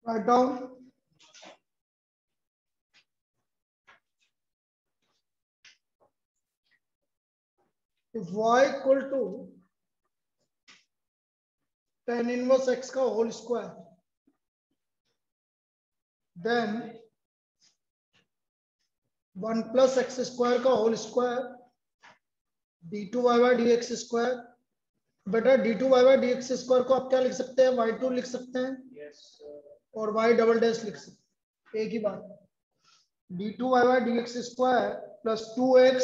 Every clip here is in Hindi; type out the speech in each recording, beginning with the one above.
Write down. If y equal to tan inverse x का whole square, then 1 plus x square का whole square d2y by dx square. बेटा d2y by dx square को आप क्या लिख सकते हैं? y2 लिख सकते हैं. yes, और y डबल डैश लिख सकते हैं. एक ही बात. d2y by dx square plus 2x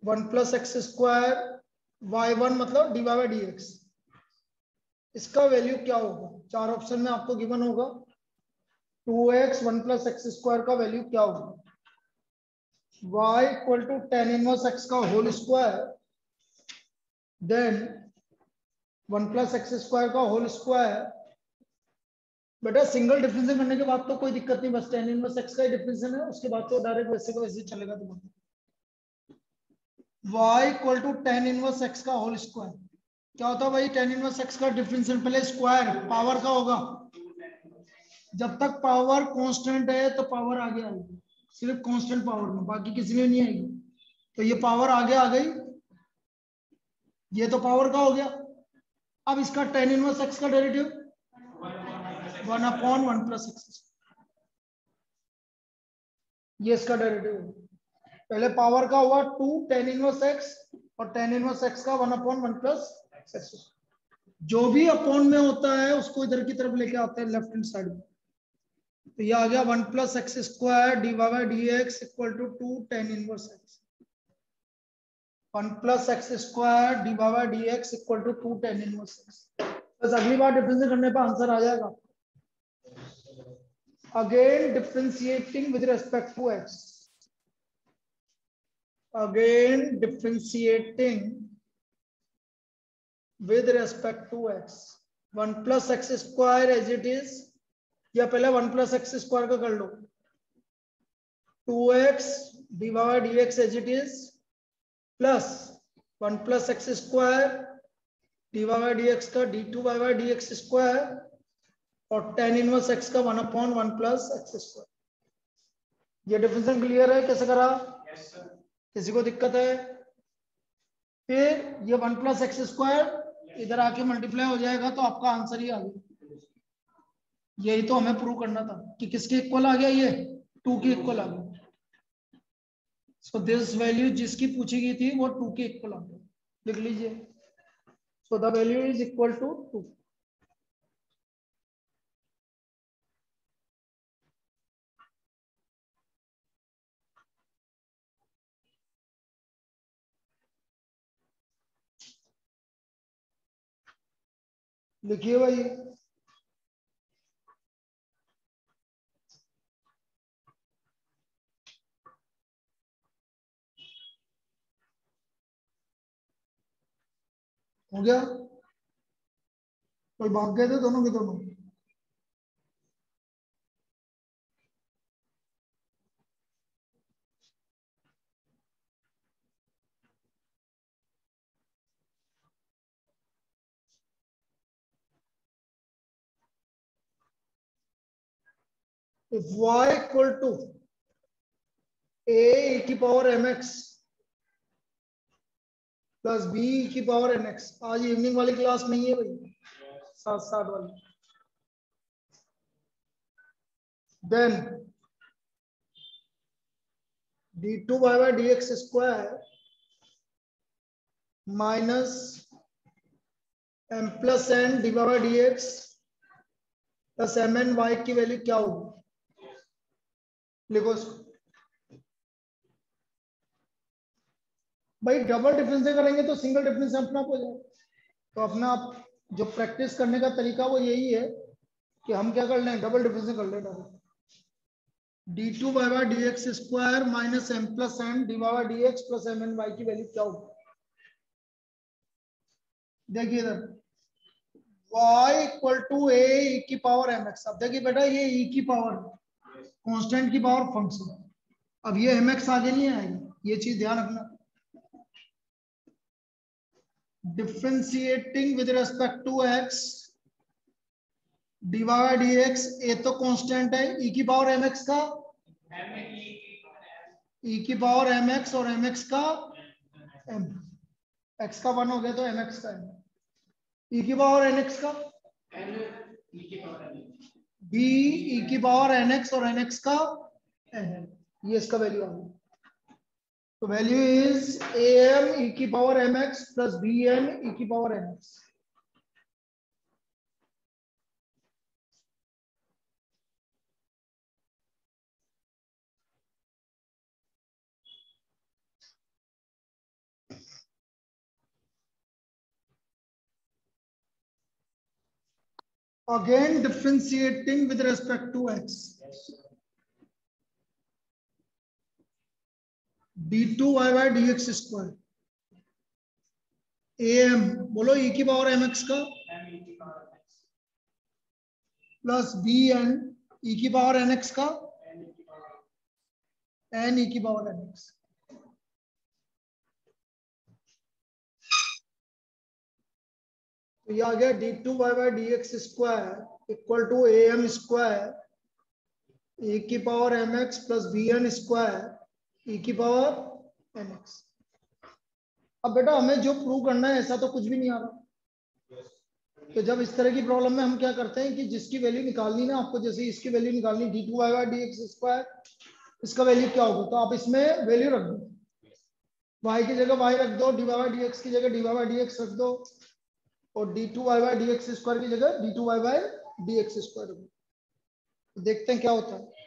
1 plus x square y1 मतलब dy by dx. इसका वैल्यू क्या होगा? चार ऑप्शन में आपको गिवन होगा. 2x 1 plus x square का वैल्यू क्या होगा? y equal to tan inverse x का whole square, then 1 plus x square का होल स्क्वायर. बेटा सिंगल डिफरेंशियल करने के बाद तो कोई दिक्कत नहीं, बस tan inverse x का ही डिफरेंशियल है, उसके बाद तो डायरेक्ट वैसे का वैसे चलेगा. तुम्हारा y equal to tan inverse x का होल स्क्वायर क्या होता है भाई? tan inverse x का डिफरेंशियल पहले स्क्वायर पावर का होगा. जब तक पावर कांस्टेंट है तो पावर आगे आएगी, सिर्फ कांस्टेंट पावर में, बाकी किसी में नहीं आएगी. तो ये पावर आगे आ गई, ये तो पावर का हो गया. अब इसका tan इनवर्स x का डेरिवेटिव 1/1 plus x, ये इसका डेरिवेटिव. पहले पावर का हुआ 2 tan इनवर्स x और tan इनवर्स x का 1/1 plus x. जो भी अपॉन में होता है उसको इधर की तरफ लेके आते हैं लेफ्ट हैंड साइड में. तो ये आ गया 1 plus x square dy by dx equal to 2 tan inverse x. 1 plus x square dy by dx equal to 2 tan inverse x. बस अगली बार डिफरेंशिएट करने पर आंसर आ जाएगा. Again differentiating with respect to x. Again differentiating with respect to x. 1 plus x square as it is, या पहले 1 plus x square का कर लो. 2x dy by dx as it is plus 1 plus x square dy by dx का d2y by dx square और tan इनवर्स x का 1/1 plus x square. ये डिफरेंशियल क्लियर है? कैसे करा? yes, sir. किसी को दिक्कत है? फिर ये 1 plus x square इधर आके मल्टीप्लाई हो जाएगा तो आपका आंसर ही आ गया. यही तो हमें प्रूव करना था कि किसके इक्वल आ गया, ये 2 के इक्वल आ गया. सो दिस वैल्यू जिसकी पूछी गई थी वो 2 के इक्वल आ गया. लिख लीजिए. So the value is equal to 2. लिखिए भाई. हो गया? कोई भाग गए थे दोनों के दोनों? If y equal to a की पावर mx प्लस b की पावर nx. आज इवनिंग वाली क्लास नहीं है भाई, 7 वाली. Then d2y by dx square minus m plus n dy by dx plus mn y की वैल्यू क्या होगी? लिखो इसको. भाई डबल डिफरेंशियल करेंगे तो सिंगल डिफरेंशियल अपना आप हो जाएगा. तो अपना आप जो प्रैक्टिस करने का तरीका वो यही है कि हम क्या कर लें, डबल डिफरेंशियल कर लें. Direct d2y by dx square minus m plus n dy by dx plus mn y की वैल्यू क्या होगी? देखिए इधर y equal to a e की पावर mx. अब देखिए बेटा ये e की पावर कांस्टेंट की पावर फंक्शन. अब ये mx आगे नहीं आएगा, ये चीज ध्यान रखना. Differentiating with respect to x d y by D x, a तो कांस्टेंट है, ई की पावर एम एक्स का ई की पावर एम एक्स और एम एक्स का एम, एक्स का 1 हो गया तो एम एक्स का एम, ई की पावर एन एक्स का बी ई की पावर एन एक्स और एन एक्स का एन, ये इसका वैल्यू आ गया। तो value is a M E की power M x plus B N E की power n x. Again differentiating with respect to x, d2y by dx square, am बोलो e की पावर mx का प्लस bn e की पावर nx का n e की पावर nx। तो ये आ गया d2y by dx square equal to am square e की power mx plus bn square e की पावर nx। अब बेटा हमें जो प्रूव करना है ऐसा तो कुछ भी नहीं आ रहा, तो जब इस तरह की प्रॉब्लम में हम क्या करते हैं कि जिसकी वैल्यू निकालनी ना आपको, जैसे इसकी वैल्यू निकालनी d2y by dx स्क्वायर, इसका वैल्यू क्या होगा, तो आप इसमें वैल्यू रख दो, y की जगह y रख दो, dy by dx की जगह dy by dx रख दो, और d2y by dx स्क्वायर की जगह d2y by dx स्क्वायर रख दो। तो देखते हैं क्या होता है।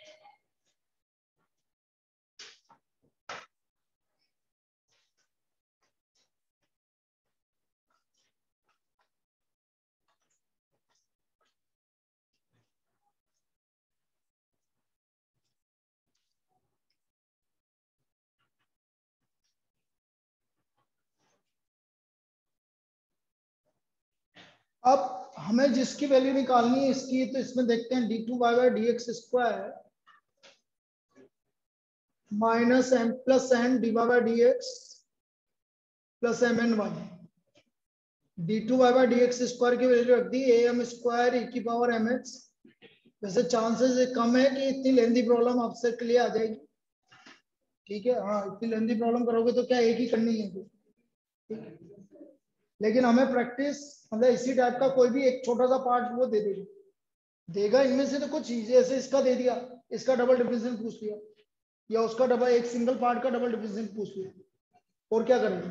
अब हमें जिसकी वैल्यू निकालनी है इसकी, तो इसमें देखते हैं d2y by dx square minus m plus n dy by dx plus M N y, d2y by dx square की वैल्यू रख दी am स्क्वायर e की पावर mx। वैसे चांसेस कम है कि इतनी लेंदी प्रॉब्लम आपसे क्लियर आ जाएगी, ठीक है, हाँ इतनी लेंदी प्रॉब्लम करोगे तो क्या एक ही करनी है, लेकिन हमें प्रैक्टिस मतलब इसी टाइप का कोई भी एक छोटा सा पार्ट वो दे देगा इनमें से तो कुछ चीज, जैसे इसका दे दिया, इसका डबल डिफरेंशियल पूछ लिया, या उसका डबल एक सिंगल पार्ट का डबल डिफरेंशियल पूछ लिया, और क्या करेंगे,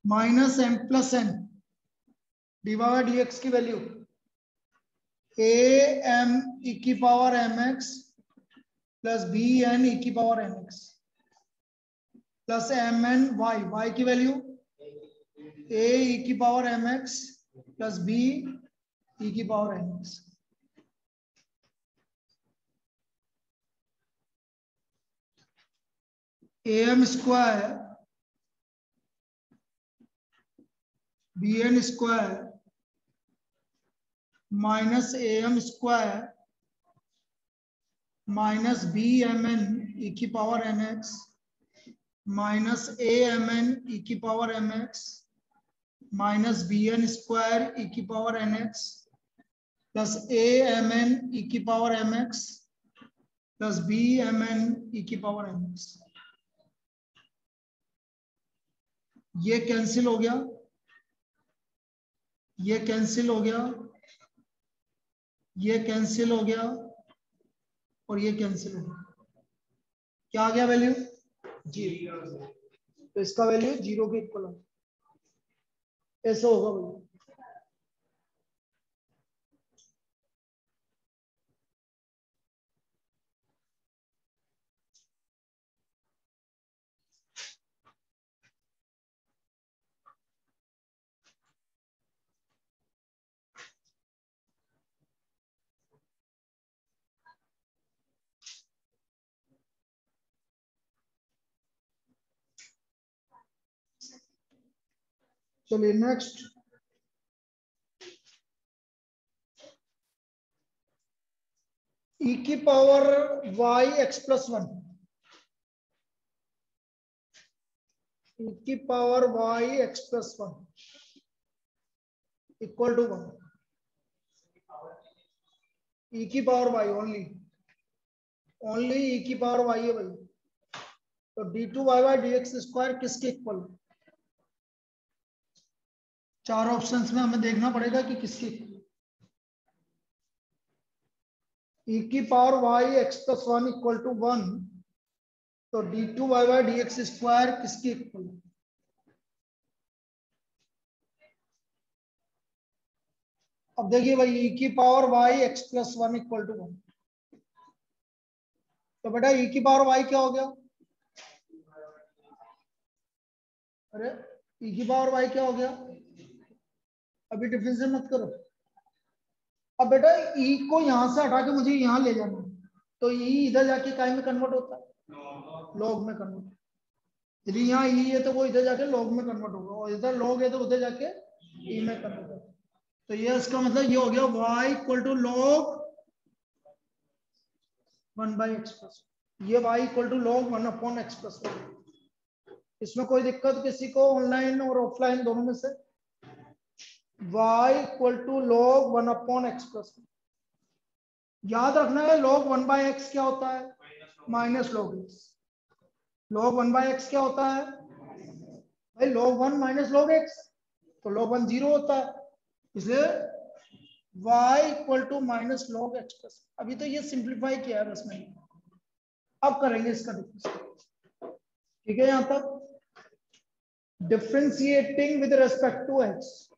minus M plus N D by D x की वैल्यू ए एम ई की power M x plus B N E की power M x plus M N Y, Y की वैल्यू ए ई की power M x plus B ई की power M X. A M square B N square minus A M square minus B m n ई की पावर एम एक्स माइनस ए एम एन ई की power M x minus b N square e की power n x plus a m n ई की power M x plus b m n ई की पावर एम एक्स। ये कैंसिल हो गया, ये कैंसिल हो गया, ये कैंसिल हो गया, और ये कैंसिल हो गया। क्या आ गया वैल्यू, जीरो, तो इसका वैल्यू जीरो के इक्वल होगा, ऐसा होगा वैल्यू। चलिए नेक्स्ट, ई की power y x plus one, e की power y x plus one equal to one. E की पावर वाई, ओनली ई की पावर वाई है भाई। तो d2 y by D x square किसके इक्वल? चार ऑप्शंस में हमें देखना पड़ेगा कि किसके इक्वल। ई की power y x plus one equal to 1, तो d2 y by D x square किसके इक्वल? अब देखिए भाई, ई की power y x plus one equal to 1, तो बेटा ई की पावर वाई क्या हो गया? अरे ई की पावर वाई क्या हो गया? अभी डिफरेंशिएट मत करो। अब बेटा ई को यहां से हटा के मुझे यहां ले जाना, तो ई इधर जाके काय में कन्वर्ट होता है? लॉग में कन्वर्ट। यदि यहाँ ई है तो वो इधर जाके लॉग में कन्वर्ट होगा, और इधर लॉग है तो उधर जाके ई में कन्वर्ट होगा। तो ये इसका मतलब ये हो गया y equal to log 1 by x plus, ये y equal to log 1 upon x plus. इसमें कोई दिक्कत किसी को ऑनलाइन और ऑफलाइन दोनों में से? y equal to log 1 upon x plus. याद रखना है log 1 बाई एक्स क्या होता है? Minus log x. log 1 by x क्या होता है भाई? log 1 माइनस लॉग एक्स, तो log 1 0 होता है, इसलिए y equal to minus log x plus. अभी तो ये सिंप्लीफाई किया है बस मैंने, अब करेंगे इसका डिफरेंस। ठीक है, यहां तक differentiating with respect to x,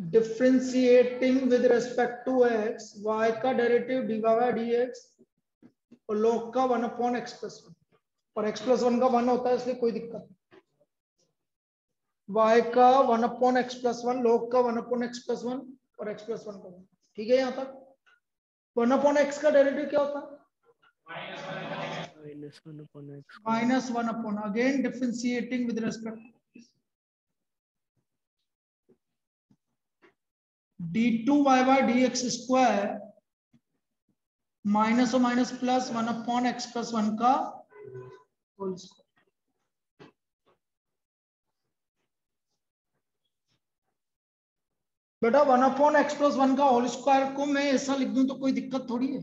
differentiating with respect to x, y का डेरिवेटिव dy बाई dx और log का 1 अपॉन एक्स प्लस वन, और एक्स प्लस वन का 1 होता है इसलिए कोई दिक्कत नहीं। y का 1 upon x plus one, log का 1 अपॉन एक्स प्लस वन और एक्स प्लस वन का 1। ठीक है, यहां तक 1 अपॉन एक्स का डेरिवेटिव क्या होता है? Minus one upon, again differentiating with respect d2 y by D x square minus और minus plus 1 upon x plus one का होल स्क्वायर। बेटा 1 अपॉन एक्स प्लस वन का होल स्क्वायर को मैं ऐसा लिख दूं तो कोई दिक्कत थोड़ी है।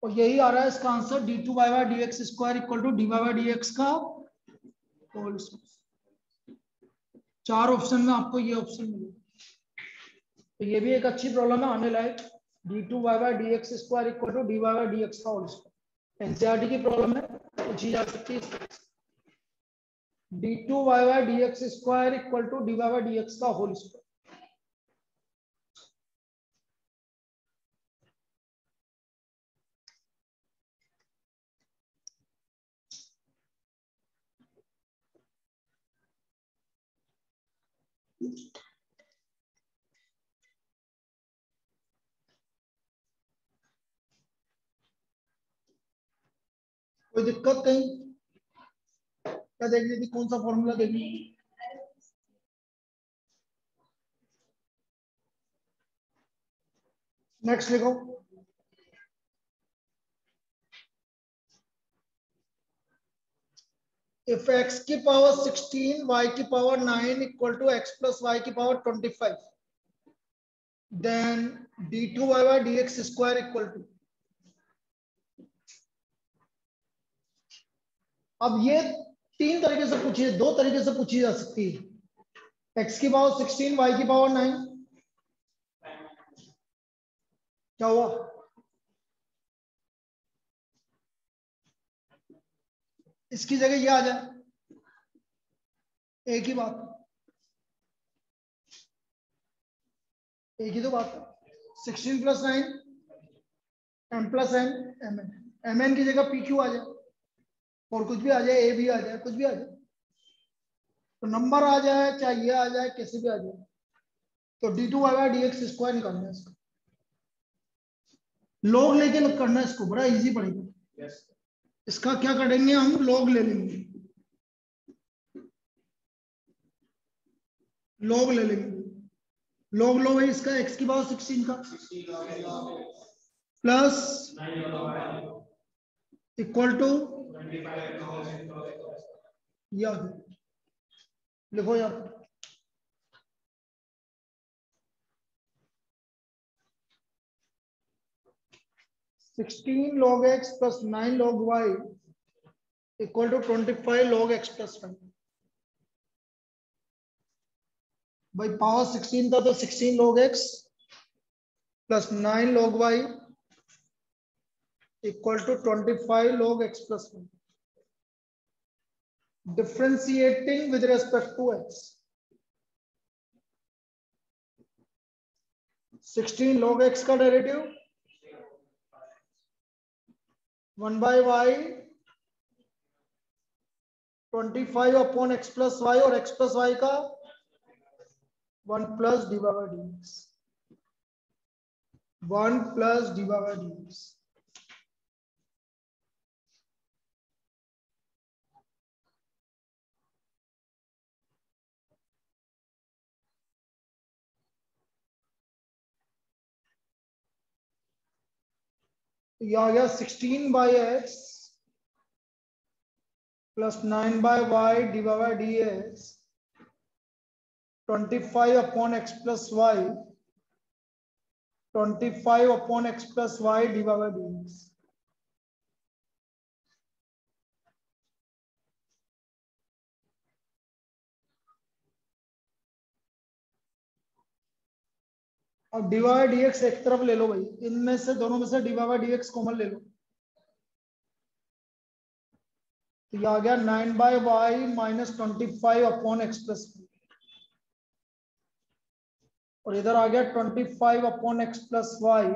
और यही आ रहा है इसका answer, d2 y by D x square equal to dy by D x का होल स्क्वायर। चार ऑप्शन में आपको ये ऑप्शन मिलेगा, तो ये भी एक अच्छी प्रॉब्लम है आने लायक। d2 y by D x square equal to dy by D x का होल स्क्वायर, एनसीईआरटी की प्रॉब्लम है, पूछी जा सकती है। d2 y by D x square equal to dy by D x का होल स्क्वायर। कोई दिक्कत कहीं? क्या देखनी थी, कौन सा फॉर्मूला देखनी? नेक्स्ट लिखो। इफ x की पावर 16 y की power 9 equal to x plus y की power 25, then d2 y by D x square equal to. अब ये तीन तरीके से पूछी है, दो तरीके से पूछी जा सकती है। x की पावर 16 y की पावर 9, क्या हुआ? इसकी जगह ये आ जाए, एक ही बात, एक ही तो बात है। 16 plus 9 m plus n mn, mn की जगह pq आ जाए, और कुछ भी आ जाए, a भी आ जाए, कुछ भी आ जाए, तो नंबर आ जाए चाहे ये आ जाए, कैसे भी आ जाए। तो d2 y by D x square निकालना है इसका, लॉग लेके करना है इसको, बड़ा इजी पड़ेगा। इसका क्या करेंगे हम, लॉग ले लेंगे, लॉग ले लेंगे। लॉग लो है इसका x की पावर 16 का प्लस इक्वल टू, या लिखो यार, 16 log x plus 9 log y equal to 25 log x plus 1. भाई पावर 16 था तो 16 log x plus 9 log y equal to 25 log x plus 1. Differentiating with respect to x. 16 log x का derivative 1 by y 25 upon x plus y और x प्लस y का 1 plus dy by dx 1 plus dy by dx. ये आ गया 16 by x plus 9 by y dy by dx 25 upon x plus y 25 upon x plus y dy by dx. अब dy by dx एक तरफ ले लो भाई, इनमें से दोनों में से dy by dx कॉमन ले लो, तो ये आ गया 9 by y minus 25 upon x plus, और इधर आ गया 25 upon x plus y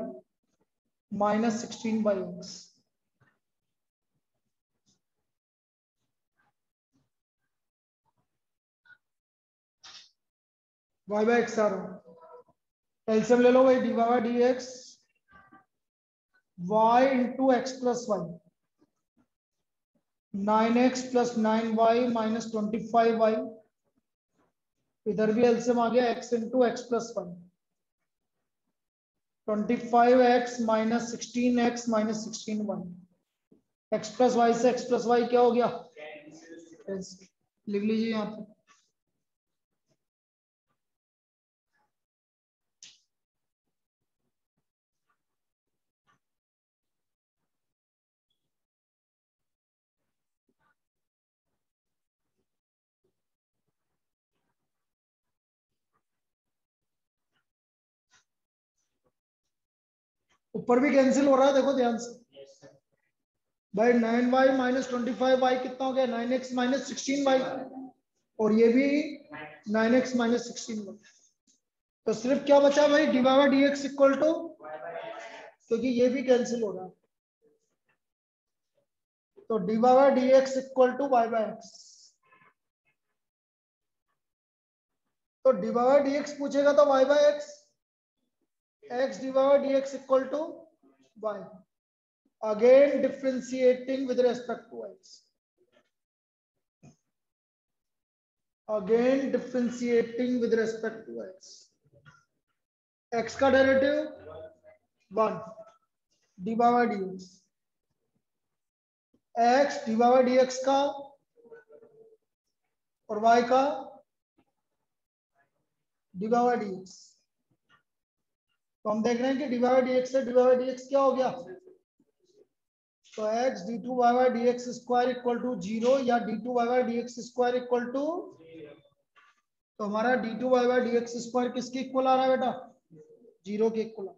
minus 16 by x. Y by x आ रहा, एलसीएम ले लो भाई, d y d x y into x plus y 9x plus 9y minus 25y, इधर भी एलसीएम आ गया x into x plus y 25x minus 16x minus 16y, x plus y से x प्लस वाई क्या हो गया, लिख लीजिए यहाँ पे. ऊपर भी कैंसिल हो रहा है, देखो ध्यान से भाई. 9y माइनस 25y कितना हो गया, 9x माइनस 16y, और ये भी 9x माइनस 16y. तो सिर्फ क्या बचा भाई, d y d x equal to, क्योंकि ये भी कैंसिल हो रहा है, तो d y d x equal to y by x. तो डी वाई डी एक्स पूछेगा तो y by x, x d y d x equal to y. Again differentiating with respect to x, again differentiating with respect to x. X का derivative 1 d y d x, x d y d x का और वाई का डी वाई डी एक्स. तो हम देख रहे हैं कि डी वाई डी एक्स से डी वाई डी एक्स क्या हो गया, तो x d two y y d x square equal to 0 या d two y y d x square equal to, तो हमारा d two y y d x square किसके इक्वल आ रहा है बेटा, 0 के इक्वल.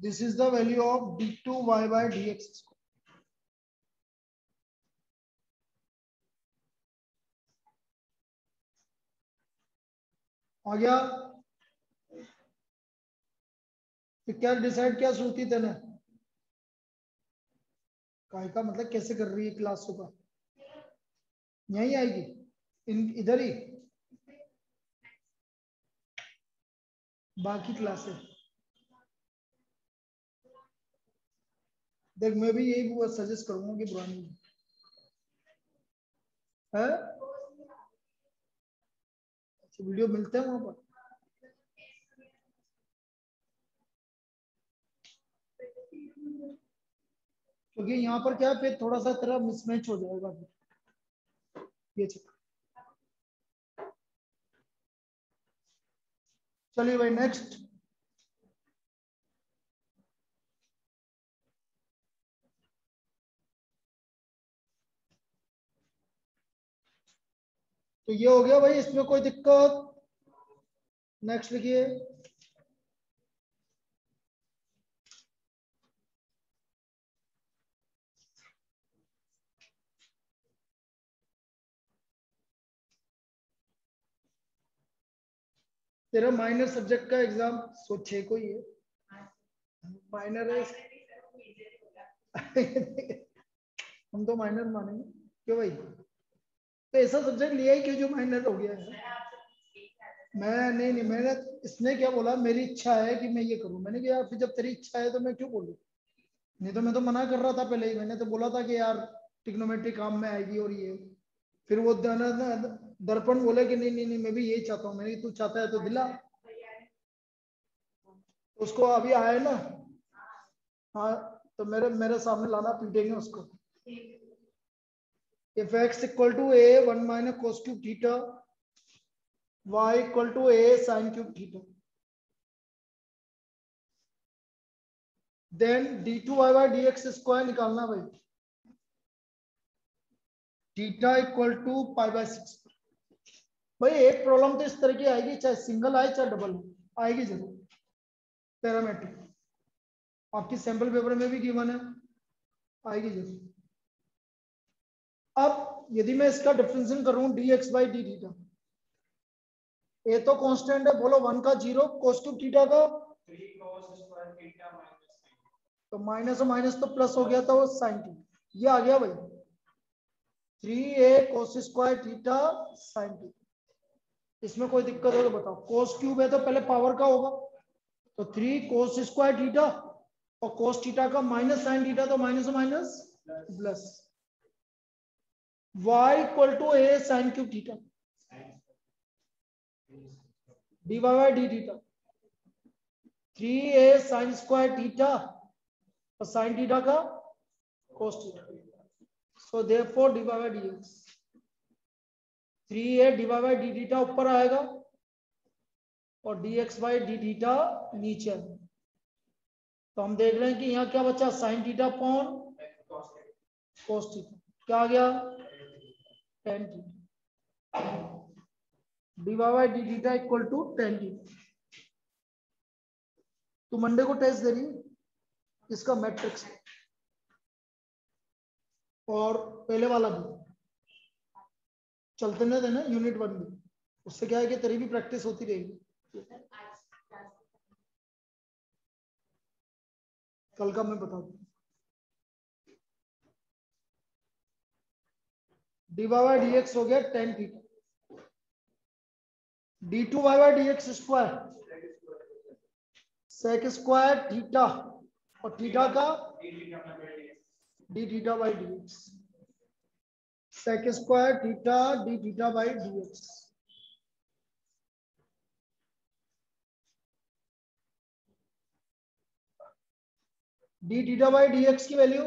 This is the value of d two y y d x square. आ गया. तो क्या डिसाइड क्या श्रुति तेने, काय का मतलब कैसे कर रही है क्लासों का, यही आएगी इधर ही बाकी क्लासेस. देख मैं भी यही सजेस्ट करूंगा कि पुरानी है, अच्छा वीडियो मिलते हैं वहां पर. क्योंकि यहाँ पर क्या फिर थोड़ा सा तेरा मिसमैच हो जाएगा फिर, ये चलिए भाई नेक्स्ट. तो ये हो गया भाई, इसमें कोई दिक्कत? नेक्स्ट लिखिए। तेरा माइनर सब्जेक्ट का एग्जाम सोचे को ही है, माइनर है। हम तो माइनर मानेंगे क्यों भाई? तो ऐसा सब्जेक्ट लिया ही क्यों जो माइनर हो गया है? मैं नहीं, मैंने, इसने क्या बोला, मेरी इच्छा है कि मैं ये करूं। मैंने कहा यार फिर जब तेरी इच्छा है तो मैं क्यों बोलूं? नहीं तो मैं तो मना कर रहा था पहले ही। मैंने तो बोला था कि यार टिग्नोमेट्री काम में आएगी और ये। फिर वो दर्पण बोले कि नहीं नहीं नहीं, मैं भी यही चाहता हूँ। मैंने, तू चाहता है तो दिला। उसको अभी आया है ना? हाँ, तो मेरे मेरे सामने लाना, पीटेंगे उसको। If x equal to a 1 minus cos cube theta, y equal to a sin cube theta, then d2y dx square निकालना भाई। Theta equal to pi by 6। भाई एक प्रॉब्लम तो इस तरह की आएगी, चाहे सिंगल आए चाहे डबल आएगी जरूर, पैरामेट्रिक। आपकी सैंपल पेपर में भी गिवन है, आएगी जरूर। अब यदि मैं इसका डिफरेंशिएशन करूं dx बाई डी थीटा, ए तो कांस्टेंट है, बोलो 1 का 0, cos क्यूब थीटा का 3 cos स्क्वायर थीटा माइनस, तो माइनस और माइनस तो प्लस हो गया था, वो साइन थीटा ये आ गया भाई। 3a cos square theta sine theta. इसमें कोई दिक्कत हो तो बताओ। cos क्यूब है तो पहले पावर का होगा, तो 3 cos स्क्वायर थीटा, और cos थीटा का माइनस साइन थीटा, तो minus minus plus. y equal to a sine cube theta dy by d theta, 3a sine square theta और साइन थीटा का cos theta. So therefore dy by dx, 3a dy by d theta ऊपर आएगा और dx बाई डी थीटा नीचे आएगा। तो हम देख रहे हैं कि यहाँ क्या बचा, sine theta upon cos theta, क्या आ गया, tan theta. dy by d theta equal to tan theta. तो मंडे को टेस्ट दे रही है इसका मैट्रिक्स, और पहले वाला भी चलते न देना, यूनिट 1 भी। उससे क्या है कि तेरी भी प्रैक्टिस होती रहेगी। कल का मैं बता दूं। डी बाई डी एक्स हो गया tan theta, d2 by D x square sec square theta, और थीटा का d theta by D x, sec square theta d theta by D x. D theta by D x की value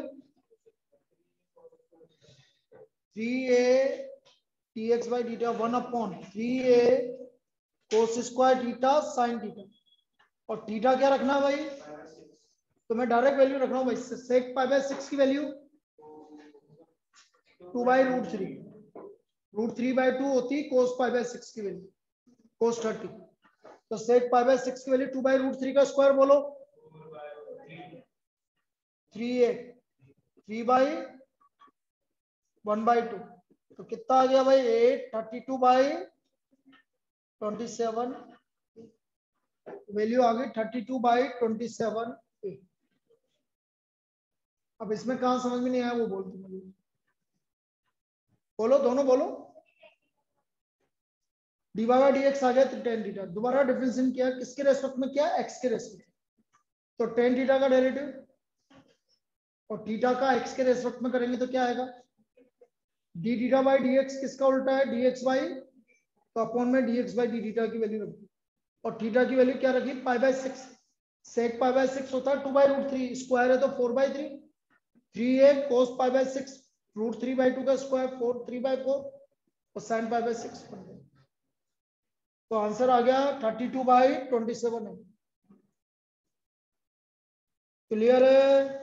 3a dx by theta 1 upon 3a cos square theta sine theta, और थीटा क्या रखना है भाई? तो मैं डायरेक्ट वैल्यू रख रहा हूँ भाई, सेक पाई बाय 6 की value 2 by root 3, root 3 by 2 होती कोस पाई बाय 6 की वैल्यू, कोस 30। तो सेक पाई बाय 6 की वैल्यू 2 बाई रूट 3 का स्क्वायर बोलो 3a, 3 बाई 1 बाई 2, तो कितना आ गया भाई 8, 32 बाई 27, वैल्यू आ गई 32 बाई 27। अब इसमें कहां समझ में नहीं आया वो बोल दो मुझे, बोलो दोनों बोलो। डी बाई डी एक्स आ गया तो टेन थीटा, दोबारा डिफरेंशिएशन किया, किसके रेस्पेक्ट में किया, एक्स के रेस्पेक्ट, तो टेन थीटा का डेरिवेटिव, और थीटा का एक्स के रेस्पेक्ट में करेंगे तो क्या आएगा, D theta by D x किसका उल्टा है, डी एक्स बाई, तो अपॉन में D x by d theta की वैल्यू रखी, और थीटा की वैल्यू क्या रखी, पाई बाय 6, सेक पाई बाय 6 होता है 2 बाई रूट 3, स्क्वायर है तो 4 by 3, 3a cos pi by 6 root 3 by 2 का स्क्वायर 4, 3 बाई 4, और साइन पाई बाय 6 बन गया। तो आंसर आ गया 32 बाई 27 है। क्लियर है?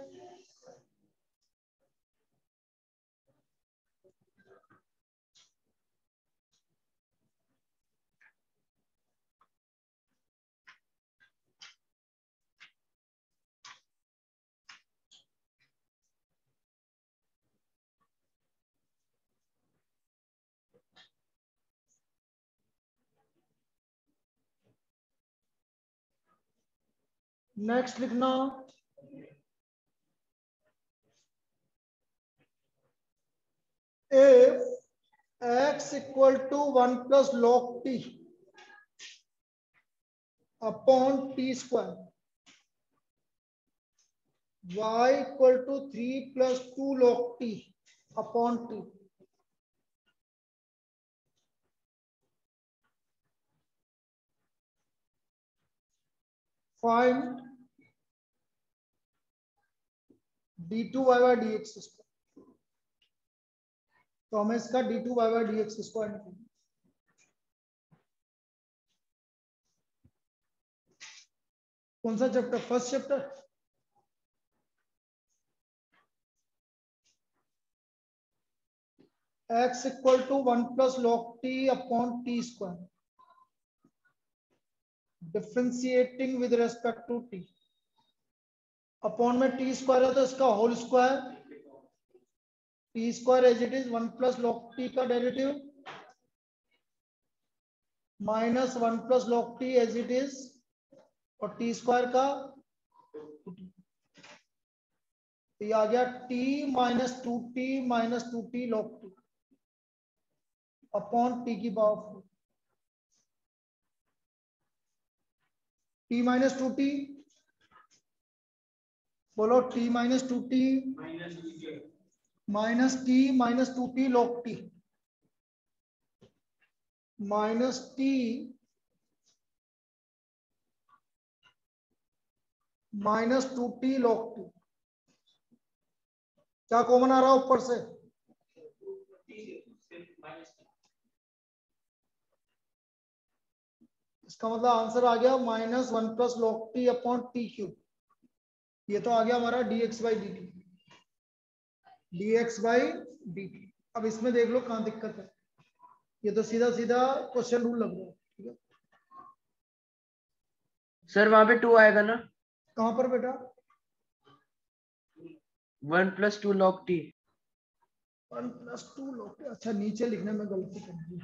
नेक्स्ट लिखना if x equal to 1 plus log t upon t square, y equal to 3 plus 2 log t upon t. Find d2y dx square. तो हमें इसका d2y dx स्क्वायर निकालना. कौन सा chapter? First chapter. x equal to 1 plus log t upon t square. Differentiating with respect to t. Upon में t स्क्वायर है तो इसका whole square. t square as it is 1 plus log t का derivative minus 1 plus log t as it is और t स्क्वायर का तो ये आ गया t minus 2t log t अपॉन t की पावर 4. t माइनस 2t बोलो. t minus 2t minus t minus 2t log t minus t minus 2t log t. क्या कॉमन आ रहा है ऊपर से? इसका मतलब आंसर आ गया minus 1 plus log t upon t cube. ये तो आ गया हमारा dx by dt. dx by dt. अब इसमें देख लो कहां दिक्कत है. ये तो सीधा सीधा क्वेश्चन रूल लग रहा है. ठीक है सर वहां पे 2 आएगा ना? कहां पर बेटा? 1 plus 2 log t. 1 plus 2 log t. अच्छा नीचे लिखने में गलती कर दी.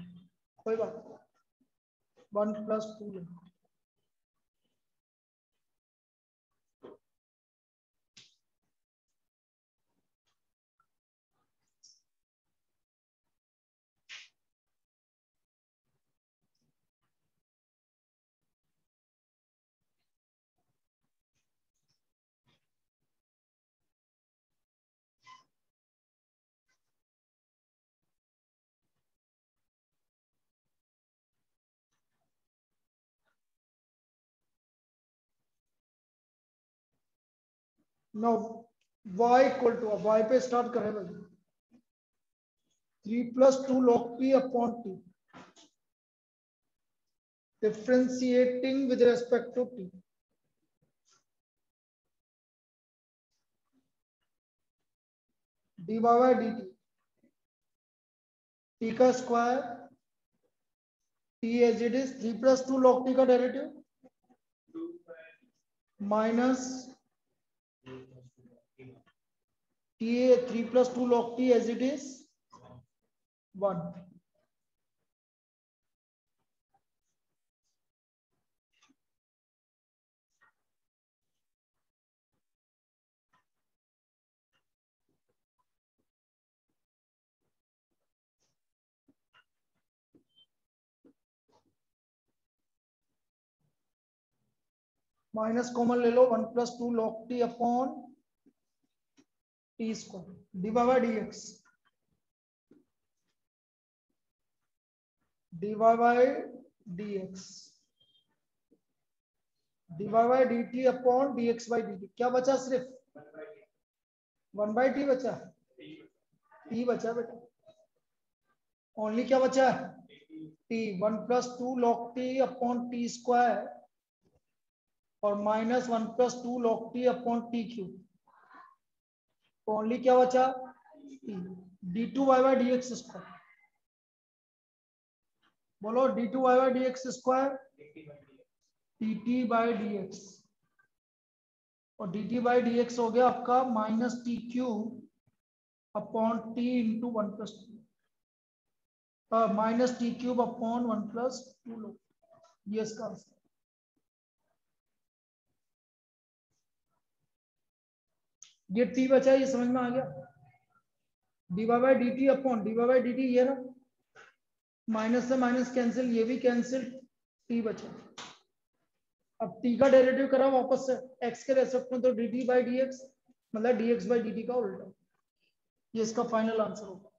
कोई बात नहीं. 1 plus 2 log t. No y equal to y पे स्टार्ट करें भाई. 3 प्लस 2 log p अपॉन t differentiating with respect to t. dy by dt t का square t as it is 3 plus 2 log t का derivative minus t 3 plus 2 log t as it is 1. Minus common ले लो. 1 plus 2 log t upon t square D bye dx dy by dx dy by dt अपॉन dx बाय dt. क्या बचा? सिर्फ 1 बाय t बचा. t बचा बेटा. ओनली क्या बचा? t. 1 plus 2 log t upon t square और minus 1 plus 2 log t upon t cube. Only क्या बचा? d2y by dx square. बोलो d2y by dx square dt by dx और dt बाय dx हो गया आपका minus t cube upon t into 1 plus 2 minus t cube upon 1 plus 2 log. ये इसका आंसर. ये टी बचा, ये समझ में आ गया। D y by d t upon d y by d t, ये ना माइनस से माइनस कैंसिल, ये भी कैंसिल, टी बचा। अब टी का डेरिवेटिव करा वापस से एक्स के रेस्पेक्ट में, तो d t by D x मतलब d x by d t का उल्टा। ये इसका फाइनल आंसर होगा।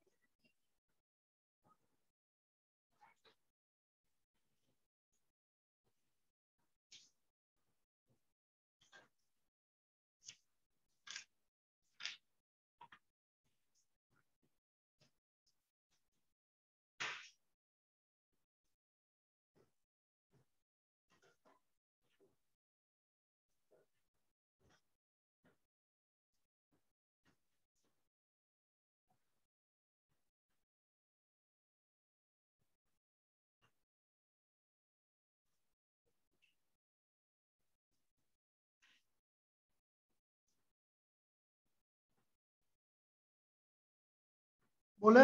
बोले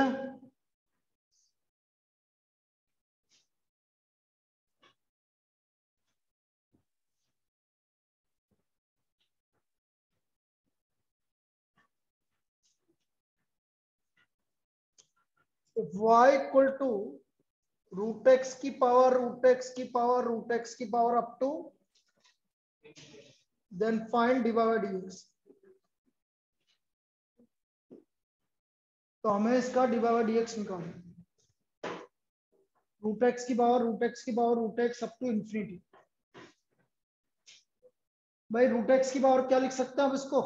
y equal to root x की पावर रूट एक्स की पावर रूट एक्स की power up to, then find d by D x. तो हमें इसका डी बाई डी एक्स निकालना, रूट एक्स की पावर रूट एक्स की power root x up to infinity. भाई रूट एक्स की पावर क्या लिख सकते हैं अब इसको,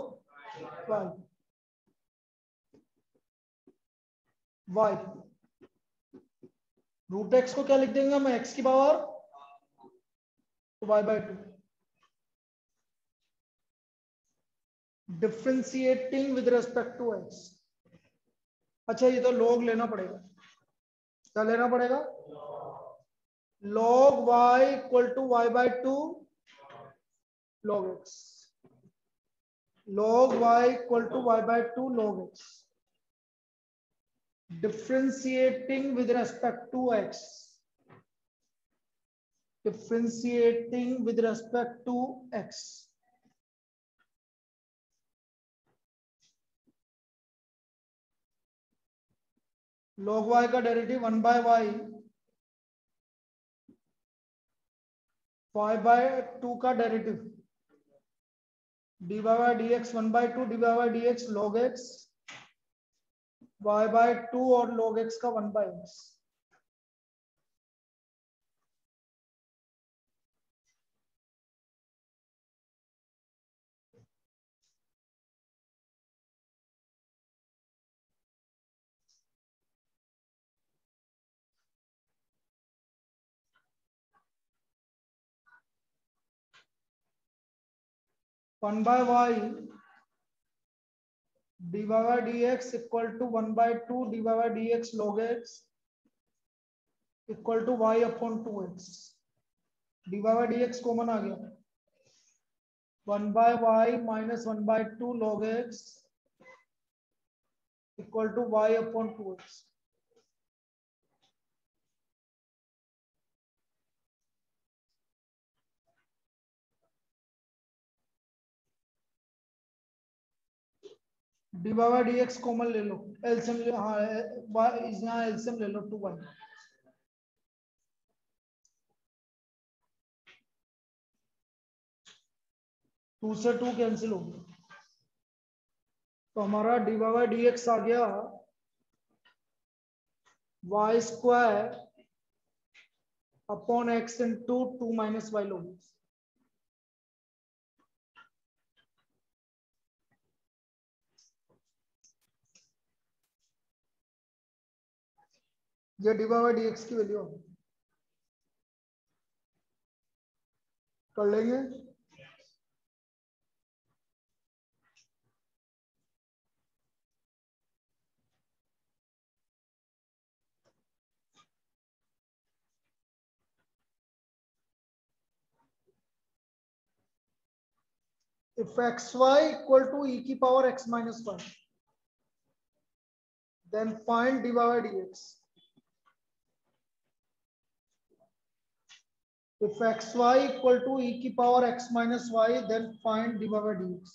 वाई, वाई रूट एक्स को क्या लिख देंगे हम, एक्स की power y by two, differentiating with respect to x. अच्छा ये तो लॉग लेना पड़ेगा, क्या लेना पड़ेगा, log y equal to y by two log x, log y equal to y by two log x, differentiating with respect to x, differentiating with respect to x, log y का derivative 1 by y, y by 2 का derivative d by D x 1 by 2 d by D x log x, y by 2 और log x का 1 by x. One by y d by D x equal to 1 by 2 d by D x log x equal to y upon 2x। D by D x common आ गया, 1 by y minus 1 by 2 log x equal to y upon 2x। D by D x common ले लो, एलसीएम, हाँ यहाँ एलसीएम ले लो 2y, 2 से 2 कैंसिल हो गया, तो हमारा डी बाई डी एक्स आ गया y square upon x into 2 minus y log x। ये डी बाई डी एक्स की वैल्यू कर लेंगे। If xy equal to e की पावर x minus 1, then find dy by dx. If xy equal to e की पावर x minus y, then find dy by dx.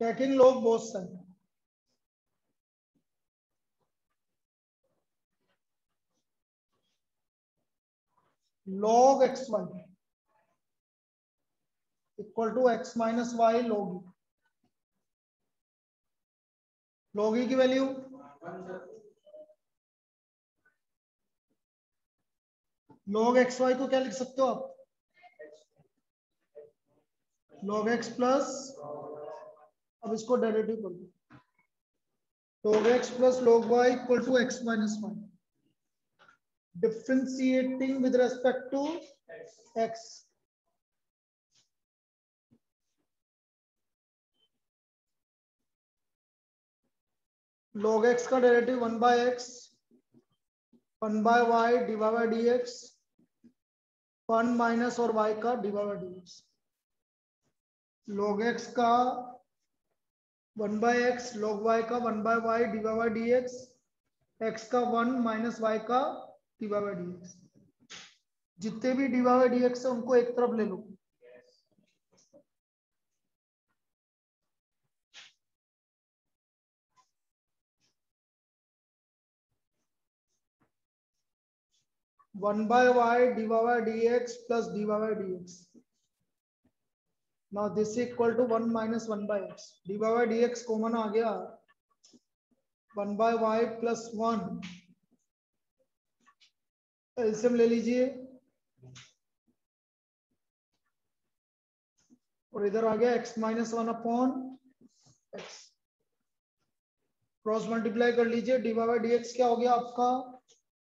Taking log both sides. log xy equal to x minus y log e. log e की वैल्यू log xy को क्या लिख सकते हो आप? log x प्लस, अब इसको डेरिवेटिव कर दो, log x plus log y equal to x minus y. Differentiating with respect to x. log x का derivative 1 by x 1 by y divide by dx 1 minus और y का divide by dx. log x का 1 बाय x log y का 1 by y divide by dx x का 1 माइनस y का डिवाइड बाय dx. जितने भी डिवाइड बाय dx है उनको एक तरफ ले लो. One by y divide by dx plus divide by dx. Now this equal to 1 minus 1 by x. Divide by dx common आ गया, 1 बाय y प्लस 1 एलसीएम ले लीजिए और इधर आ गया x minus 1 upon x. Cross multiply कर लीजिए, डिवाइड बाय dx क्या हो गया आपका